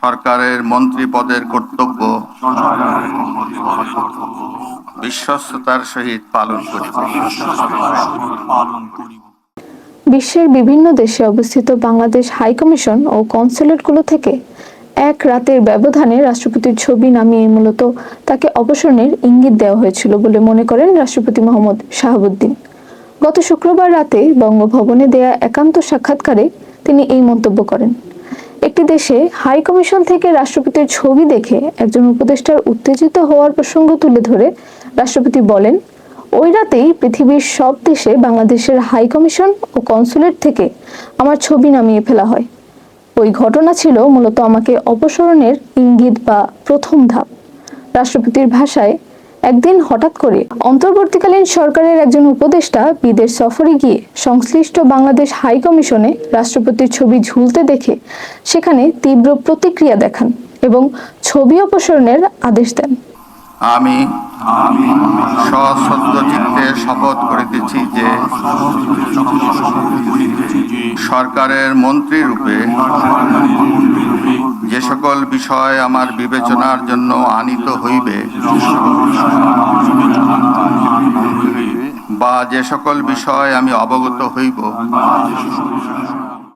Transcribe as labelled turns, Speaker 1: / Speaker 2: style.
Speaker 1: সরকারের মন্ত্রী পদের কর্তব্য বিশ্বস্ততার সহিত পালন করিব।
Speaker 2: বিশ্বের বিভিন্ন দেশে অবস্থিত বাংলাদেশ হাইকমিশন ও কনস্যুলেটগুলো থেকে এক রাতের ব্যবধানে রাষ্ট্রপতির ছবি নামিয়ে মূলত তাকে অপসারণের ইঙ্গিত দেওয়া হয়েছিল বলে মনে করেন রাষ্ট্রপতি মোহাম্মদ শাহাবুদ্দিন। গত শুক্রবার রাতে বঙ্গভবনে দেয়া একান্ত সাক্ষাৎকারে তিনি এই মন্তব্য করেন। একটি দেশে হাই কমিশন থেকে রাষ্ট্রপতির ছবি দেখে একজন উপদেষ্টার উত্তেজিত হওয়ার প্রসঙ্গ তুলে ধরে রাষ্ট্রপতি বলেন, ওই রাতেই পৃথিবীর সব দেশে বাংলাদেশের হাই কমিশন ও কনস্যুলেট থেকে আমার ছবি নামিয়ে ফেলা হয়। ওই ঘটনা ছিল মূলত আমাকে অপসারণের ইঙ্গিত বা প্রথম ধাপ। রাষ্ট্রপতির ভাষায়, একদিন হঠাৎ করে অন্তর্বর্তীকালীন সরকারের একজন উপদেষ্টা বিদেশ সফরে গিয়ে সংশ্লিষ্ট বাংলাদেশ হাই কমিশনে রাষ্ট্রপতির ছবি ঝুলতে দেখে সেখানে তীব্র প্রতিক্রিয়া দেখান এবং ছবি অপসারণের আদেশ দেন।
Speaker 1: আমি সশ্রদ্ধ চিত্তে শপথ করিতেছি যে সরকারের মন্ত্রী রূপে যে সকল বিষয় আমার বিবেচনার জন্য আনিত হইবে বা যে সকল বিষয় আমি অবগত হইব